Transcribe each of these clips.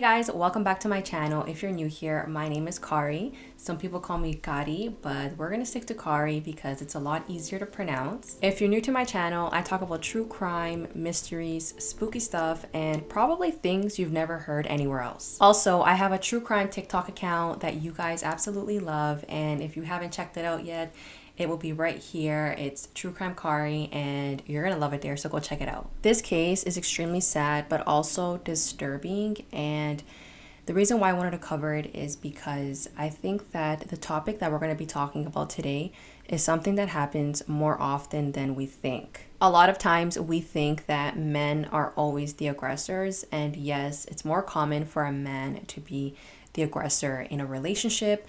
Hey guys, welcome back to my channel. If you're new here, my name is Kari. Some people call me Kari, but we're gonna stick to Kari because it's a lot easier to pronounce. If you're new to my channel, I talk about true crime, mysteries, spooky stuff, and probably things you've never heard anywhere else. Also, I have a true crime TikTok account that you guys absolutely love, and if you haven't checked it out yet, it will be right here. It's True Crime Kari, and you're gonna love it there, so go check it out. This case is extremely sad, but also disturbing, and the reason why I wanted to cover it is because I think that the topic that we're going to be talking about today is something that happens more often than we think. A lot of times we think that men are always the aggressors, and yes, it's more common for a man to be the aggressor in a relationship,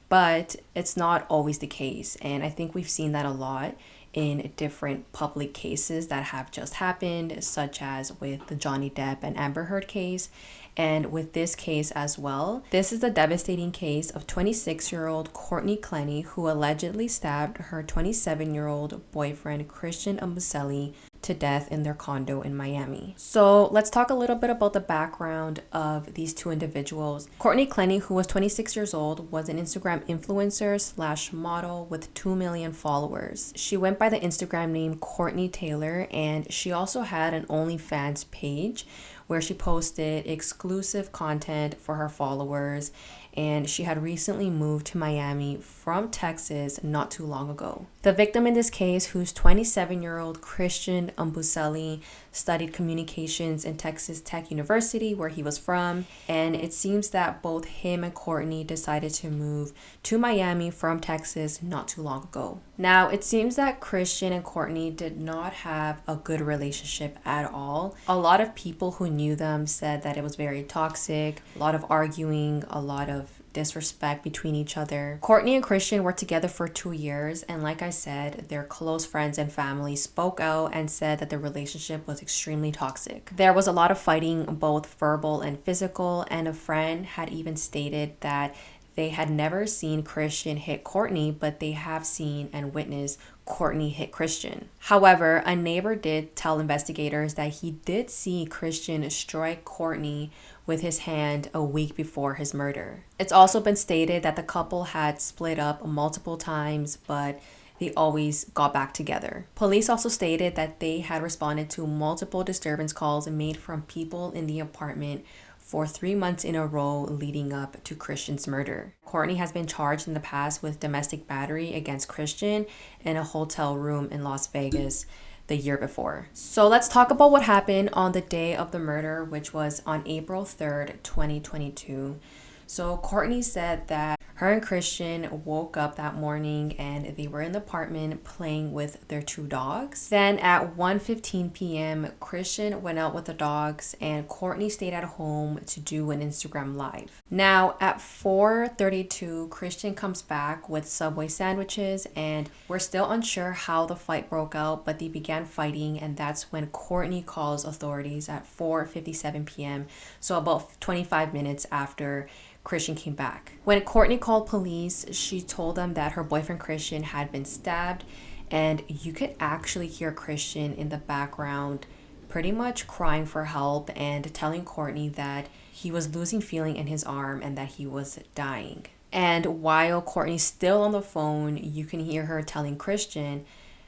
but it's not always the case. And I think we've seen that a lot in different public cases that have just happened, such as with the Johnny Depp and Amber Heard case, and with this case as well. This is the devastating case of 26-year-old Courtney Clenney, who allegedly stabbed her 27-year-old boyfriend Christian Obumseli to death in their condo in Miami. So let's talk a little bit about the background of these two individuals. Courtney Clenney, who was 26 years old, was an Instagram influencer / model with 2 million followers. She went by the Instagram name Courtney Taylor, and she also had an OnlyFans page where she posted exclusive content for her followers, and she had recently moved to Miami from Texas not too long ago. The victim in this case, who's 27-year-old Christian Obumseli, studied communications in Texas Tech University, where he was from, and it seems that both him and Courtney decided to move to Miami from Texas not too long ago. Now, it seems that Christian and Courtney did not have a good relationship at all. A lot of people who knew them said that it was very toxic, a lot of arguing, a lot of disrespect between each other. Courtney and Christian were together for 2 years, and like I said, their close friends and family spoke out and said that the relationship was extremely toxic. There was a lot of fighting, both verbal and physical, and a friend had even stated that they had never seen Christian hit Courtney, but they have seen and witnessed Courtney hit Christian. However, a neighbor did tell investigators that he did see Christian strike Courtney with his hand a week before his murder. It's also been stated that the couple had split up multiple times, but they always got back together. Police also stated that they had responded to multiple disturbance calls made from people in the apartment for 3 months in a row leading up to Christian's murder. Courtney has been charged in the past with domestic battery against Christian in a hotel room in Las Vegas the year before. So let's talk about what happened on the day of the murder, which was on April 3rd, 2022. So Courtney said that her and Christian woke up that morning and they were in the apartment playing with their 2 dogs. Then at 1:15 p.m., Christian went out with the dogs and Courtney stayed at home to do an Instagram live. Now at 4:32, Christian comes back with Subway sandwiches, and we're still unsure how the fight broke out, but they began fighting, and that's when Courtney calls authorities at 4:57 p.m. So about 25 minutes after Christian came back. When Courtney called police, she told them that her boyfriend Christian had been stabbed, and you could actually hear Christian in the background pretty much crying for help and telling Courtney that he was losing feeling in his arm and that he was dying. And while Courtney's still on the phone, you can hear her telling Christian,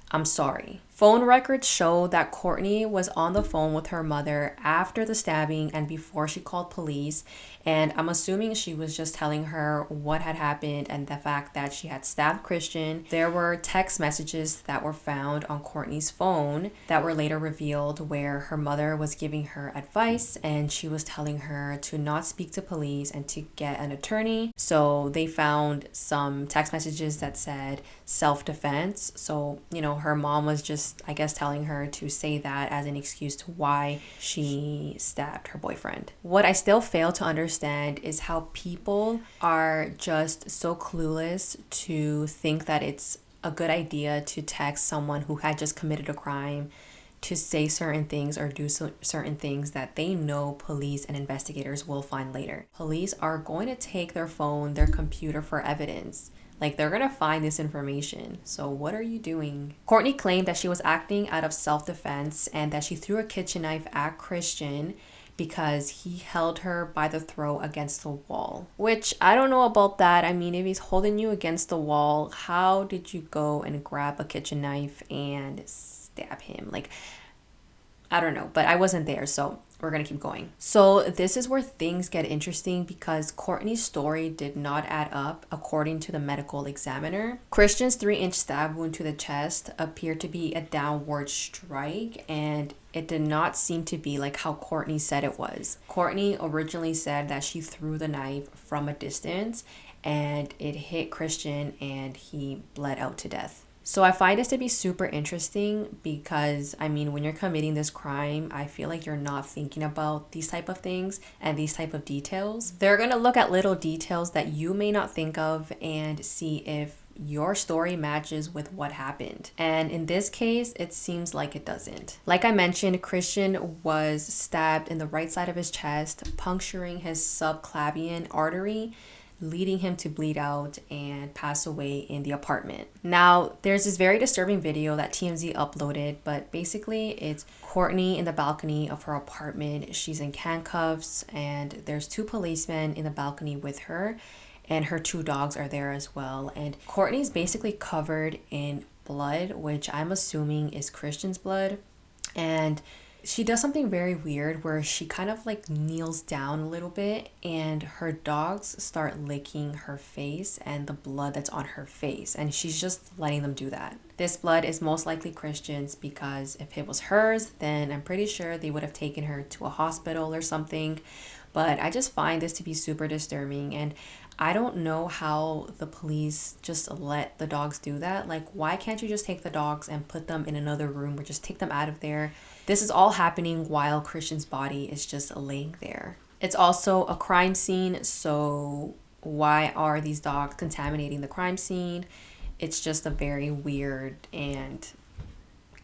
"I'm sorry." Phone records show that Courtney was on the phone with her mother after the stabbing and before she called police, and I'm assuming she was just telling her what had happened and the fact that she had stabbed Christian. There were text messages that were found on Courtney's phone that were later revealed where her mother was giving her advice, and she was telling her to not speak to police and to get an attorney. So they found some text messages that said self-defense. So, her mom was just, I guess, telling her to say that as an excuse to why she stabbed her boyfriend. What I still fail to understand is how people are just so clueless to think that it's a good idea to text someone who had just committed a crime to say certain things or do certain things that they know police and investigators will find later. Police are going to take their phone, their computer for evidence. Like, they're gonna find this information. So what are you doing? Courtney claimed that she was acting out of self-defense and that she threw a kitchen knife at Christian because he held her by the throat against the wall. Which, I don't know about that. I mean, if he's holding you against the wall, how did you go and grab a kitchen knife and stab him? Like, I don't know, but I wasn't there, so we're gonna keep going. So this is where things get interesting because Courtney's story did not add up according to the medical examiner. Christian's 3-inch stab wound to the chest appeared to be a downward strike, and it did not seem to be like how Courtney said it was. Courtney originally said that she threw the knife from a distance and it hit Christian and he bled out to death. So I find this to be super interesting because, I mean, when you're committing this crime, I feel like you're not thinking about these type of things and these type of details. They're going to look at little details that you may not think of and see if your story matches with what happened. And in this case, it seems like it doesn't. Like I mentioned, Christian was stabbed in the right side of his chest, puncturing his subclavian artery, leading him to bleed out and pass away in the apartment. Now, there's this very disturbing video that TMZ uploaded, but basically it's Courtney in the balcony of her apartment. She's in handcuffs and there's 2 policemen in the balcony with her, and her 2 dogs are there as well. And Courtney's basically covered in blood, which I'm assuming is Christian's blood. And she does something very weird where she kind of like kneels down a little bit and her dogs start licking her face and the blood that's on her face, and she's just letting them do that. This blood is most likely Christian's because if it was hers, then I'm pretty sure they would have taken her to a hospital or something. But I just find this to be super disturbing, and I don't know how the police just let the dogs do that. Like, why can't you just take the dogs and put them in another room or just take them out of there? This is all happening while Christian's body is just laying there. It's also a crime scene, so why are these dogs contaminating the crime scene? It's just a very weird and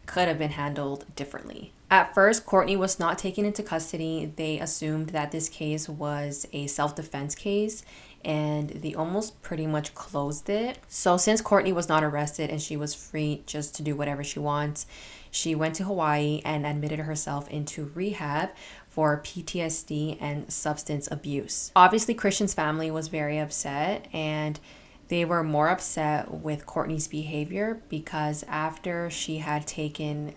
could have been handled differently. At first, Courtney was not taken into custody. They assumed that this case was a self-defense case, and they almost pretty much closed it. So since Courtney was not arrested and she was free just to do whatever she wants, she went to Hawaii and admitted herself into rehab for PTSD and substance abuse. Obviously, Christian's family was very upset, and they were more upset with Courtney's behavior because after she had taken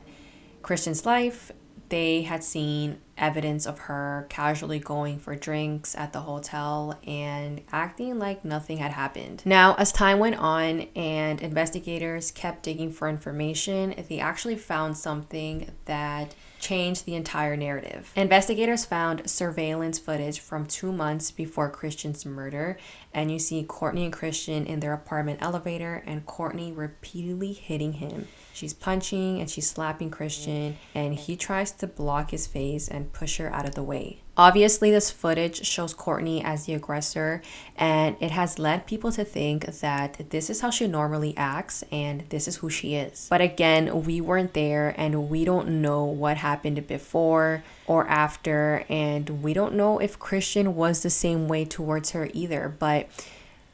Christian's life, they had seen evidence of her casually going for drinks at the hotel and acting like nothing had happened. Now, as time went on and investigators kept digging for information, they actually found something that changed the entire narrative. Investigators found surveillance footage from 2 months before Christian's murder, and you see Courtney and Christian in their apartment elevator and Courtney repeatedly hitting him. She's punching and she's slapping Christian, and he tries to block his face and push her out of the way. Obviously, this footage shows Courtney as the aggressor, and it has led people to think that this is how she normally acts and this is who she is. But again, we weren't there and we don't know what happened before or after, and we don't know if Christian was the same way towards her either. But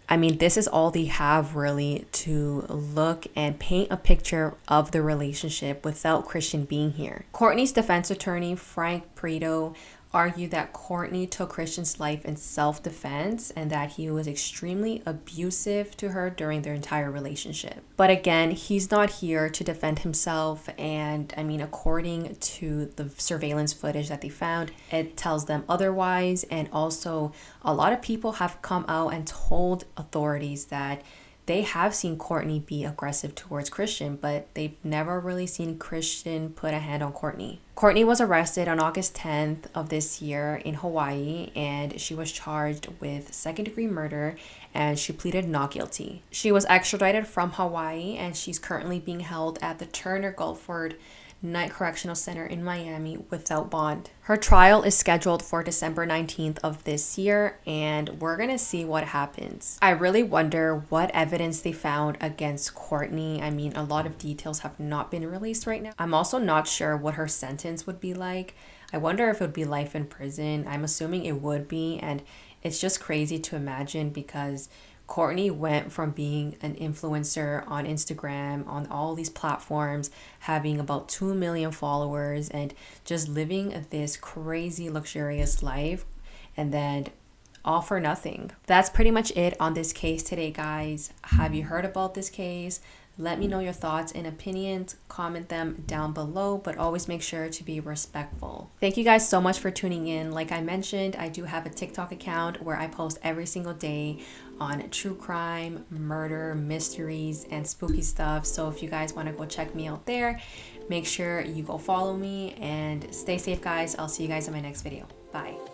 I mean, this is all they have really to look and paint a picture of the relationship without Christian being here. Courtney's defense attorney, Frank Prado, argued that Courtney took Christian's life in self-defense and that he was extremely abusive to her during their entire relationship. But again, he's not here to defend himself, and I mean, according to the surveillance footage that they found, it tells them otherwise. And also, a lot of people have come out and told authorities that they have seen Courtney be aggressive towards Christian, but they've never really seen Christian put a hand on Courtney. Courtney was arrested on August 10th of this year in Hawaii, and she was charged with second-degree murder, and she pleaded not guilty. She was extradited from Hawaii, and she's currently being held at the Turner Gulford Night Correctional Center in Miami without bond. Her trial is scheduled for December 19th of this year, and we're gonna see what happens. I really wonder what evidence they found against Courtney. I mean, a lot of details have not been released right now. I'm also not sure what her sentence would be like. I wonder if it would be life in prison. I'm assuming it would be, and it's just crazy to imagine because Courtney went from being an influencer on Instagram, on all these platforms, having about 2 million followers and just living this crazy luxurious life, and then all for nothing. That's pretty much it on this case today, guys. Have you heard about this case? Let me know your thoughts and opinions. Comment them down below, but always make sure to be respectful. Thank you guys so much for tuning in. Like I mentioned, I do have a TikTok account where I post every single day on true crime, murder, mysteries, and spooky stuff. So if you guys want to go check me out there, make sure you go follow me and stay safe, guys. I'll see you guys in my next video. Bye.